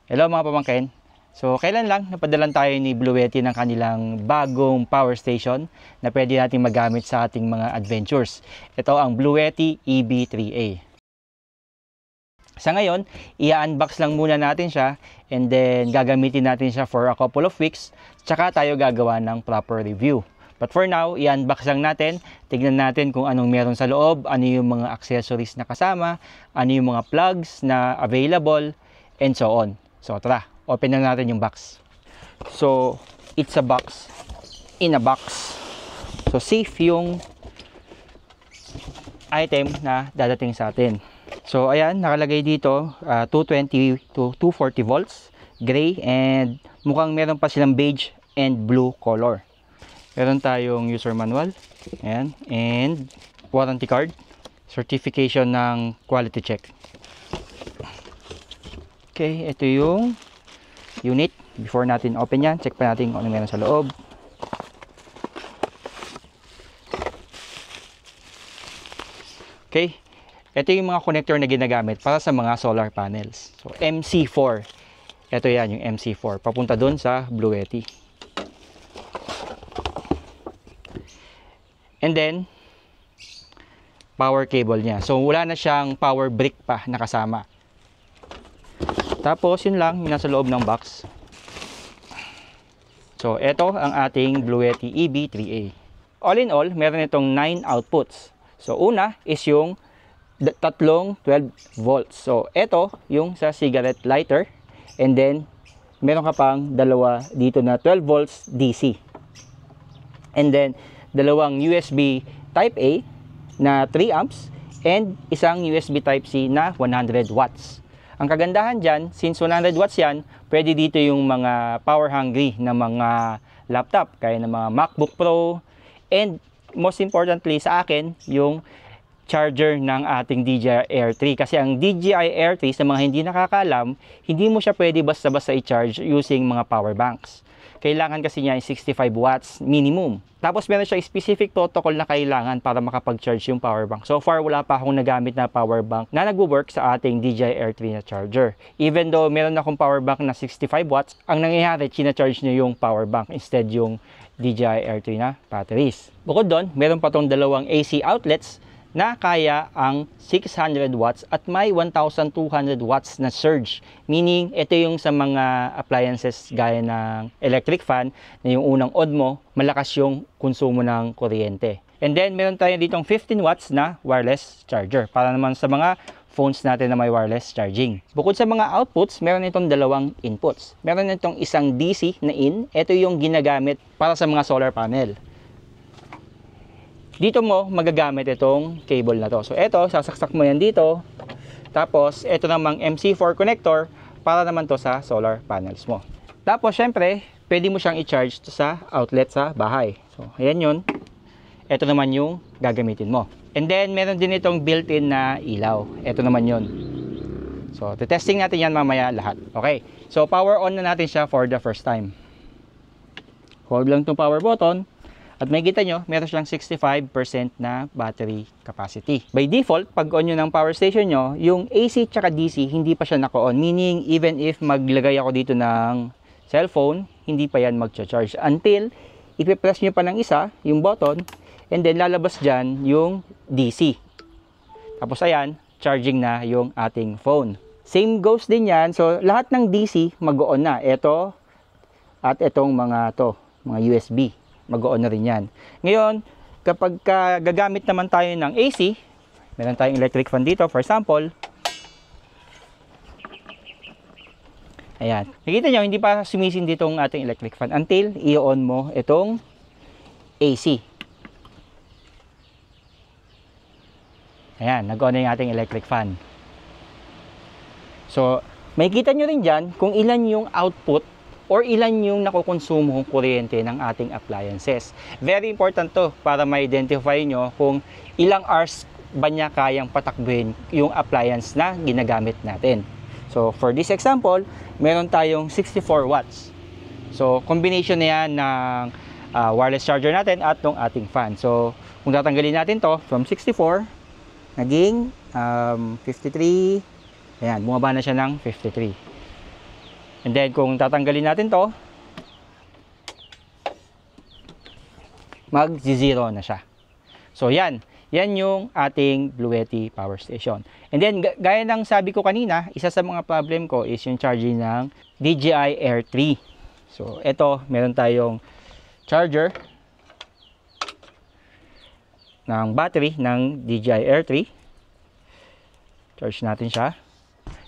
Hello mga pamangkin. So, kailan lang napadalan tayo ni Bluetti ng kanilang bagong power station na pwede natin magamit sa ating mga adventures. Ito ang Bluetti EB3A. Sa ngayon, i-unbox lang muna natin siya and then gagamitin natin siya for a couple of weeks tsaka tayo gagawa ng proper review. But for now, i-unbox lang natin, tignan natin kung anong meron sa loob, ano yung mga accessories na kasama, ano yung mga plugs na available, and so on. So tara, open na natin yung box. So, it's a box in a box. So, safe yung item na dadating sa atin. So, ayan, nakalagay dito 220 to 240 volts, gray, and mukhang meron pa silang beige and blue color. Meron tayong user manual, ayan, and warranty card, certification ng quality check. Okay, ito yung unit. Before natin open yan, check pa natin kung ano meron sa loob. Okay, ito yung mga connector na ginagamit para sa mga solar panels. So, MC4. Ito yan, yung MC4. Papunta dun sa Bluetti. And then, power cable niya. So, wala na siyang power brick pa nakasama. Tapos, yun lang, yung nasa loob ng box. So, ito ang ating Bluetti EB3A. All in all, meron itong 9 outputs. So, una is yung tatlong 12 volts. So, ito yung sa cigarette lighter. And then, meron ka pang dalawa dito na 12 volts DC. And then, dalawang USB Type A na 3 amps and isang USB Type C na 100 watts. Ang kagandahan dyan, since 100 watts yan, pwede dito yung mga power hungry na mga laptop, kaya ng mga MacBook Pro, and most importantly sa akin, yung charger ng ating DJI Air 3. Kasi ang DJI Air 3, sa mga hindi nakakaalam, hindi mo siya pwede basta-basta i-charge using mga power banks. Kailangan kasi niya 65 watts minimum. Tapos meron siya specific protocol na kailangan para makapag-charge yung power bank. So far, wala pa akong nagamit na power bank na nag-work sa ating DJI Air 3 na charger. Even though meron akong power bank na 65 watts, ang nangyayari, china-charge niya yung power bank instead yung DJI Air 3 na batteries. Bukod doon, meron pa tong dalawang AC outlets na kaya ang 600 watts at may 1,200 watts na surge. Meaning, ito yung sa mga appliances gaya ng electric fan na yung unang on mo, malakas yung konsumo ng kuryente. And then, meron tayo ditong 15 watts na wireless charger para naman sa mga phones natin na may wireless charging. Bukod sa mga outputs, meron itong dalawang inputs. Meron itong isang DC na in. Ito yung ginagamit para sa mga solar panel. Dito mo magagamit itong cable na to. So, ito, sasaksak mo yan dito. Tapos, ito namang MC4 connector para naman to sa solar panels mo. Tapos, syempre, pwede mo siyang i-charge sa outlet sa bahay. So, ayan yun. Ito naman yung gagamitin mo. And then, meron din itong built-in na ilaw. Ito naman yun. So, testing natin yan mamaya lahat. Okay. So, power on na natin siya for the first time. Hold lang itong power button. At may kita nyo, meron siyang 65% na battery capacity. By default, pag on nyo ng power station nyo, yung AC tsaka DC, hindi pa siya naka-on. Meaning, even if maglagay ako dito ng cellphone, hindi pa yan mag-charge. Until, ipipress nyo pa ng isa, yung button, and then lalabas dyan yung DC. Tapos ayan, charging na yung ating phone. Same goes din yan. So, lahat ng DC, mag-on na. Ito, at itong mga USB. Mag-on na rin yan. Ngayon, kapag gagamit naman tayo ng AC, meron tayong electric fan dito, for example. Ayan. Nakita nyo, hindi pa sumisindi itong ating electric fan until i-on mo itong AC. Ayan, nag-on na yung ating electric fan. So, makikita nyo rin dyan kung ilan yung output or ilan yung nakukonsumo kuryente ng ating appliances. Very important to para ma-identify nyo kung ilang hours ba niya kayang patakbuhin yung appliance na ginagamit natin. So, for this example, meron tayong 64 watts. So, combination na yan ng wireless charger natin at ng ating fan. So, kung tatanggalin natin to from 64, naging 53, ayan, bumaba na siya ng 53. And then kung tatanggalin natin to, mag-zero na siya. So yan yung ating Bluetti power station. And then gaya ng sabi ko kanina, isa sa mga problem ko is yung charging ng DJI Air 3. So ito, meron tayong charger ng battery ng DJI Air 3. Charge natin siya.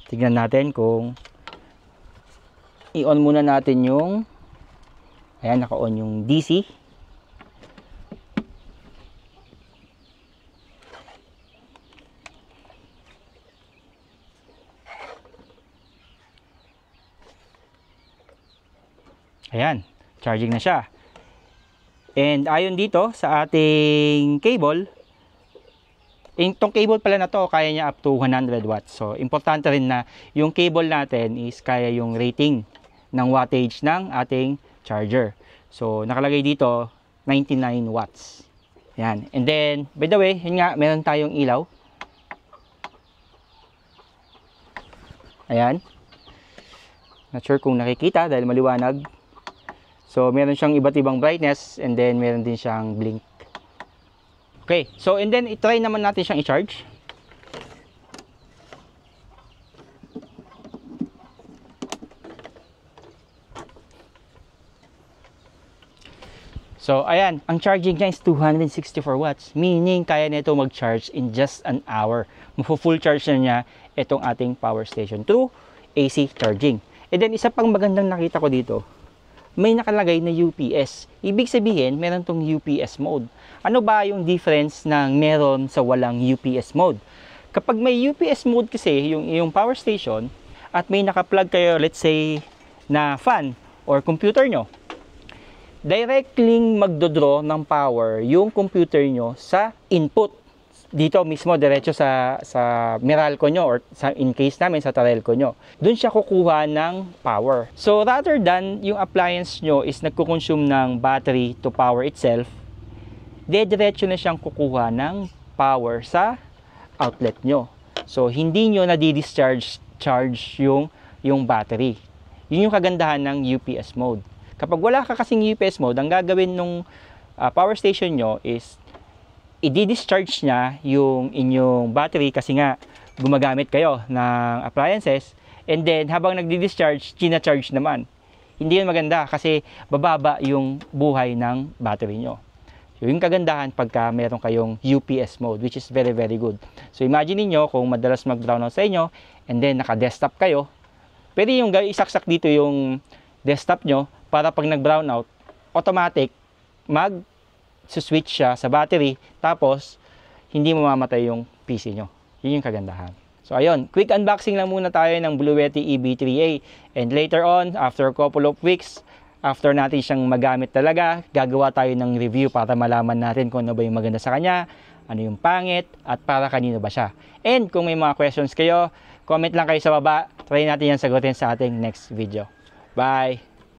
Tignan natin kung i-on muna natin yung, ayan, naka-on yung DC. Ayan, charging na siya. And ayon dito sa ating cable, itong cable pala na to, kaya niya up to 100 watts. So, importante rin na yung cable natin is kaya yung rating ng wattage ng ating charger. So, nakalagay dito, 99 watts. Ayan. And then, by the way, yun nga, meron tayong ilaw. Ayan. Not sure kung nakikita dahil maliwanag. So, meron siyang iba't ibang brightness and then meron din siyang blink. Okay, so and then i-try naman natin siyang i-charge. So, ayan, ang charging niya is 264 watts, meaning kaya nito mag-charge in just an hour. Mafu-full charge na niya itong ating power station through AC charging. And then, isa pang magandang nakita ko dito, may nakalagay na UPS. Ibig sabihin, meron tong UPS mode. Ano ba yung difference ng meron sa walang UPS mode? Kapag may UPS mode kasi, yung power station, at may naka-plug kayo, let's say, na fan or computer nyo, directly magdodraw ng power yung computer nyo sa input. Dito mismo, diretso sa Meralco nyo or in case namin sa Tarelco nyo. Doon siya kukuha ng power. So, rather than yung appliance nyo is nagkukonsume ng battery to power itself, diretso na siyang kukuha ng power sa outlet nyo. So, hindi nyo na-discharge yung battery. Yun yung kagandahan ng UPS mode. Kapag wala ka kasing UPS mode, ang gagawin nung power station nyo is i-discharge niya yung inyong battery kasi nga gumagamit kayo ng appliances, and then habang nagdi-discharge, china-charge naman. Hindi yun maganda kasi bababa yung buhay ng battery nyo. So, yung kagandahan pagka meron kayong UPS mode, which is very very good. So imagine niyo kung madalas mag-brownout sa inyo and then naka-desktop kayo, pwede yung isaksak dito yung desktop nyo para pag nag-brownout, automatic switch siya sa battery, tapos hindi mamamatay yung PC nyo. Yun yung kagandahan. So ayun, quick unboxing lang muna tayo ng Bluetti EB3A, and later on, after a couple of weeks, after natin siyang magamit talaga, gagawa tayo ng review para malaman natin kung ano ba yung maganda sa kanya, ano yung pangit, at para kanino ba siya. And kung may mga questions kayo, comment lang kayo sa baba, try natin yan sagutin sa ating next video. Bye!